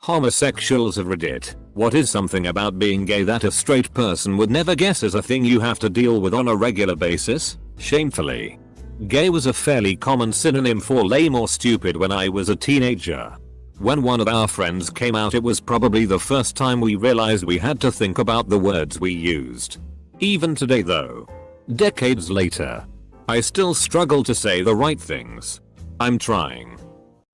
Homosexuals of Reddit, what is something about being gay that a straight person would never guess is a thing you have to deal with on a regular basis? Shamefully. Gay was a fairly common synonym for lame or stupid when I was a teenager. When one of our friends came out, it was probably the first time we realized we had to think about the words we used. Even today though, decades later, I still struggle to say the right things. I'm trying.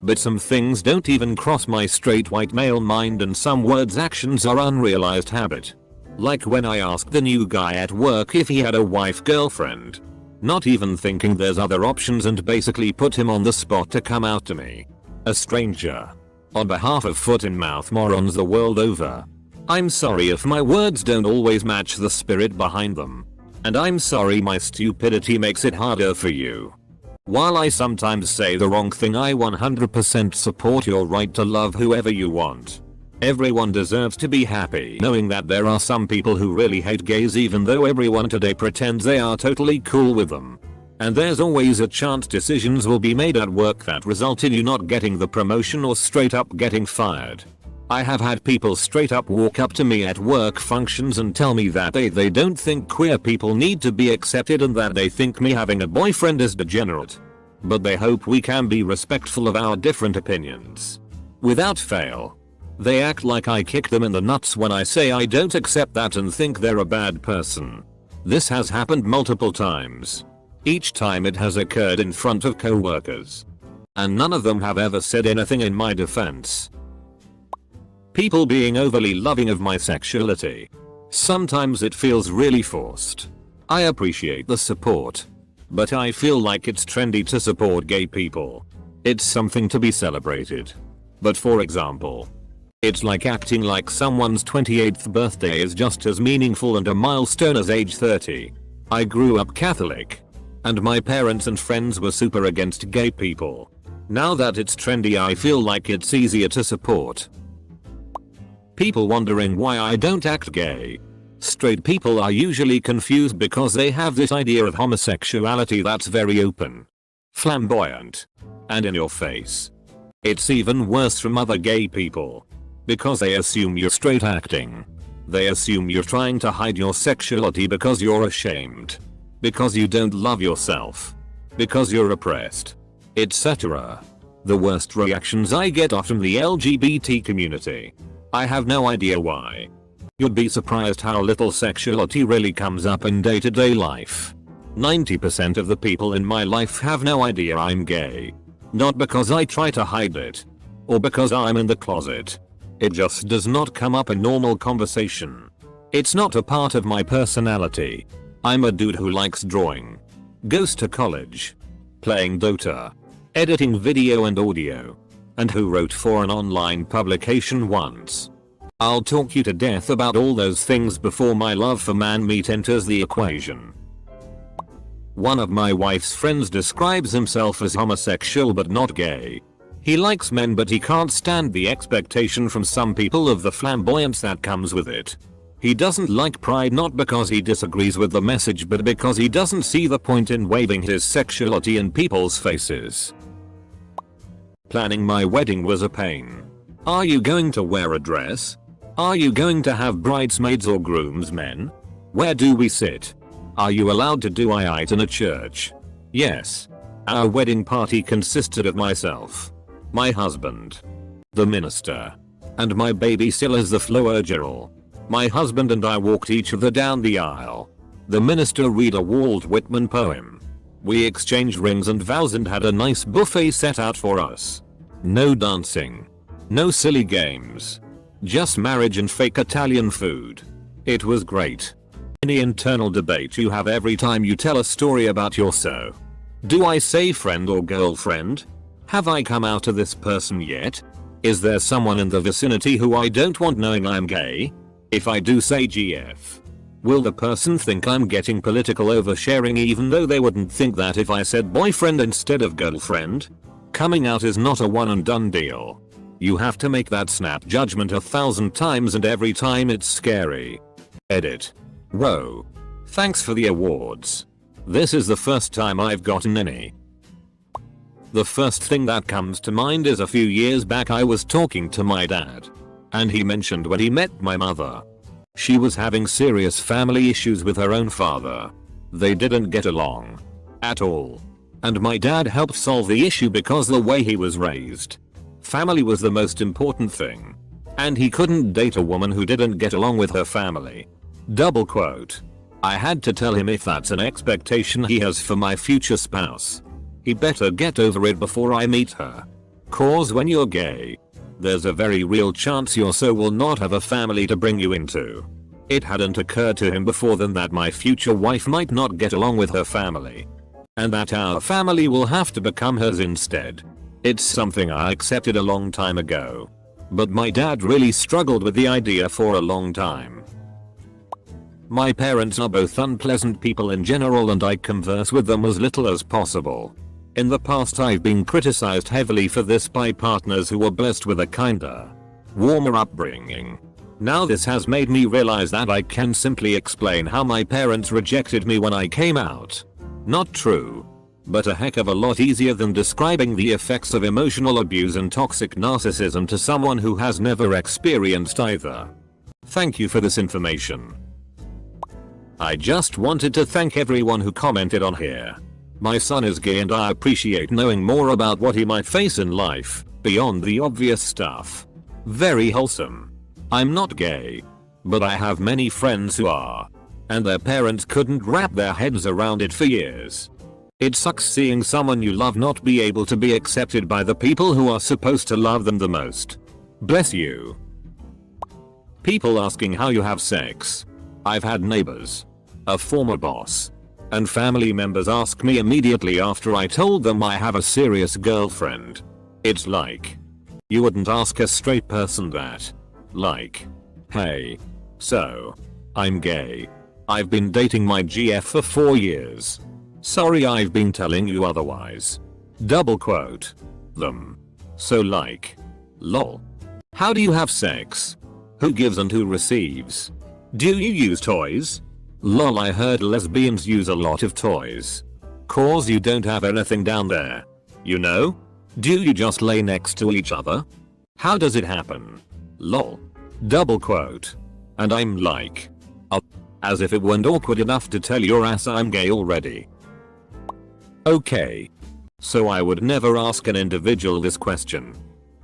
But some things don't even cross my straight white male mind, and some words' actions are unrealized habit. Like when I asked the new guy at work if he had a girlfriend. Not even thinking there's other options, and basically put him on the spot to come out to me. A stranger. On behalf of foot and mouth morons the world over. I'm sorry if my words don't always match the spirit behind them. And I'm sorry my stupidity makes it harder for you. While I sometimes say the wrong thing, I 100% support your right to love whoever you want. Everyone deserves to be happy knowing that there are some people who really hate gays, even though everyone today pretends they are totally cool with them. And there's always a chance decisions will be made at work that result in you not getting the promotion or straight up getting fired. I have had people straight up walk up to me at work functions and tell me that they don't think queer people need to be accepted, and that they think me having a boyfriend is degenerate. But they hope we can be respectful of our different opinions. Without fail, they act like I kick them in the nuts when I say I don't accept that and think they're a bad person. This has happened multiple times. Each time it has occurred in front of co-workers. And none of them have ever said anything in my defense. People being overly loving of my sexuality. Sometimes it feels really forced. I appreciate the support. But I feel like it's trendy to support gay people. It's something to be celebrated. But for example, it's like acting like someone's 28th birthday is just as meaningful and a milestone as age 30. I grew up Catholic. And my parents and friends were super against gay people. Now that it's trendy, I feel like it's easier to support. People wondering why I don't act gay. Straight people are usually confused because they have this idea of homosexuality that's very open, flamboyant, and in your face. It's even worse from other gay people. Because they assume you're straight acting. They assume you're trying to hide your sexuality because you're ashamed. Because you don't love yourself. Because you're oppressed. Etc. The worst reactions I get are from the LGBT community. I have no idea why. You'd be surprised how little sexuality really comes up in day-to-day life. 90% of the people in my life have no idea I'm gay. Not because I try to hide it. Or because I'm in the closet. It just does not come up in normal conversation. It's not a part of my personality. I'm a dude who likes drawing. Goes to college. Playing Dota. Editing video and audio. And who wrote for an online publication once. I'll talk you to death about all those things before my love for man meat enters the equation. One of my wife's friends describes himself as homosexual but not gay. He likes men, but he can't stand the expectation from some people of the flamboyance that comes with it. He doesn't like pride, not because he disagrees with the message, but because he doesn't see the point in waving his sexuality in people's faces. Planning my wedding was a pain. Are you going to wear a dress? Are you going to have bridesmaids or groomsmen? Where do we sit? Are you allowed to do it in a church? Yes. Our wedding party consisted of myself, my husband, the minister, and my baby still as the flower-girl. My husband and I walked each other down the aisle. The minister read a Walt Whitman poem. We exchanged rings and vows and had a nice buffet set out for us. No dancing. No silly games. Just marriage and fake Italian food. It was great. Any internal debate you have every time you tell a story about your do I say friend or girlfriend? Have I come out to this person yet? Is there someone in the vicinity who I don't want knowing I'm gay? If I do say GF, will the person think I'm getting political oversharing, even though they wouldn't think that if I said boyfriend instead of girlfriend? Coming out is not a one and done deal. You have to make that snap judgment 1,000 times, and every time it's scary. Edit. Whoa. Thanks for the awards. This is the first time I've gotten any. The first thing that comes to mind is a few years back I was talking to my dad. And he mentioned when he met my mother. She was having serious family issues with her own father. They didn't get along. At all. And my dad helped solve the issue because the way he was raised. Family was the most important thing. And he couldn't date a woman who didn't get along with her family. Double quote. I had to tell him if that's an expectation he has for my future spouse, he better get over it before I meet her. Cause when you're gay, there's a very real chance your soul will not have a family to bring you into. It hadn't occurred to him before then that my future wife might not get along with her family. And that our family will have to become hers instead. It's something I accepted a long time ago. But my dad really struggled with the idea for a long time. My parents are both unpleasant people in general and I converse with them as little as possible. In the past I've been criticized heavily for this by partners who were blessed with a kinder, warmer upbringing. Now this has made me realize that I can simply explain how my parents rejected me when I came out. Not true. But a heck of a lot easier than describing the effects of emotional abuse and toxic narcissism to someone who has never experienced either. Thank you for this information. I just wanted to thank everyone who commented on here. My son is gay and I appreciate knowing more about what he might face in life, beyond the obvious stuff. Very wholesome. I'm not gay. But I have many friends who are. And their parents couldn't wrap their heads around it for years. It sucks seeing someone you love not be able to be accepted by the people who are supposed to love them the most. Bless you. People asking how you have sex. I've had neighbors, a former boss, and family members ask me immediately after I told them I have a serious girlfriend. It's like, you wouldn't ask a straight person that. Like, hey, so, I'm gay. I've been dating my GF for 4 years. Sorry I've been telling you otherwise. Double quote. Them. So like. Lol. How do you have sex? Who gives and who receives? Do you use toys? Lol, I heard lesbians use a lot of toys. Cause you don't have anything down there. You know? Do you just lay next to each other? How does it happen? Lol. Double quote. And I'm like. As if it weren't awkward enough to tell your ass I'm gay already. Okay. So I would never ask an individual this question.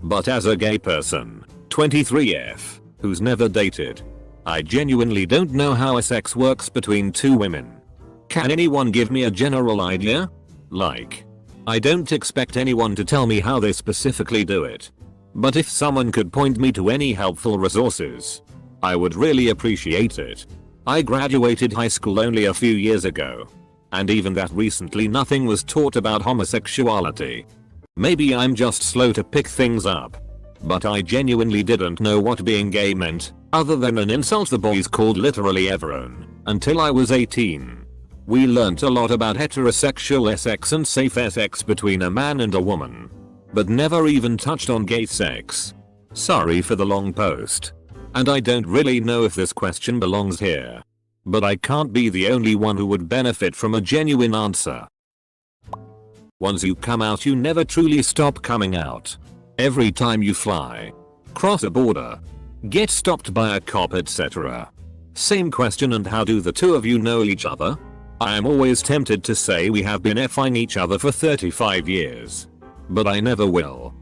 But as a gay person, 23F, who's never dated, I genuinely don't know how sex works between two women. Can anyone give me a general idea? Like, I don't expect anyone to tell me how they specifically do it. But if someone could point me to any helpful resources, I would really appreciate it. I graduated high school only a few years ago. And even that recently nothing was taught about homosexuality. Maybe I'm just slow to pick things up. But I genuinely didn't know what being gay meant, other than an insult the boys called literally everyone, until I was 18. We learnt a lot about heterosexual sex and safe sex between a man and a woman. But never even touched on gay sex. Sorry for the long post. And I don't really know if this question belongs here. But I can't be the only one who would benefit from a genuine answer. Once you come out you never truly stop coming out. Every time you fly, cross a border, get stopped by a cop, etc. Same question, and how do the two of you know each other? I am always tempted to say we have been effing each other for 35 years. But I never will.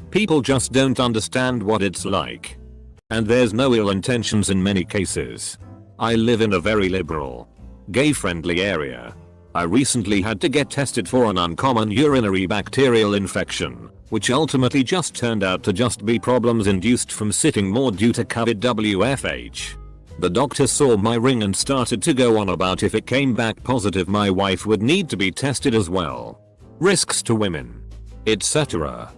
People just don't understand what it's like. And there's no ill intentions in many cases. I live in a very liberal, gay-friendly area. I recently had to get tested for an uncommon urinary bacterial infection, which ultimately just turned out to just be problems induced from sitting more due to COVID WFH. The doctor saw my ring and started to go on about if it came back positive my wife would need to be tested as well. Risks to women, etc.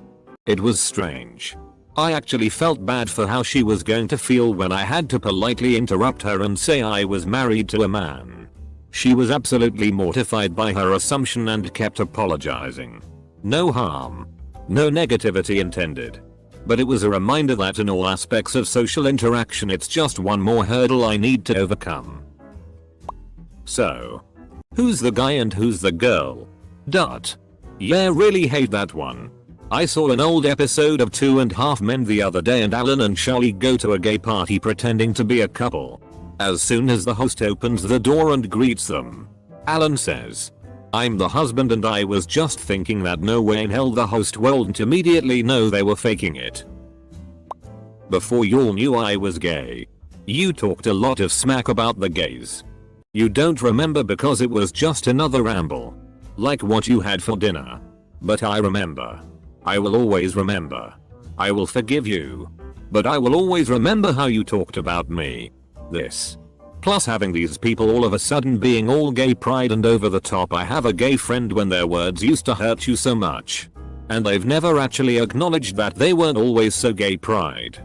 It was strange. I actually felt bad for how she was going to feel when I had to politely interrupt her and say I was married to a man. She was absolutely mortified by her assumption and kept apologizing. No harm. No negativity intended. But it was a reminder that in all aspects of social interaction it's just one more hurdle I need to overcome. So, who's the guy and who's the girl? Yeah, really hate that one. I saw an old episode of 2.5 Men the other day and Alan and Charlie go to a gay party pretending to be a couple. As soon as the host opens the door and greets them, Alan says, "I'm the husband," and I was just thinking that no way in hell the host wouldn't immediately know they were faking it. Before y'all knew I was gay, you talked a lot of smack about the gays. You don't remember because it was just another ramble. Like what you had for dinner. But I remember. I will always remember. I will forgive you. But I will always remember how you talked about me. This. Plus having these people all of a sudden being all gay pride and over the top. I have a gay friend when their words used to hurt you so much. And they've never actually acknowledged that they weren't always so gay pride.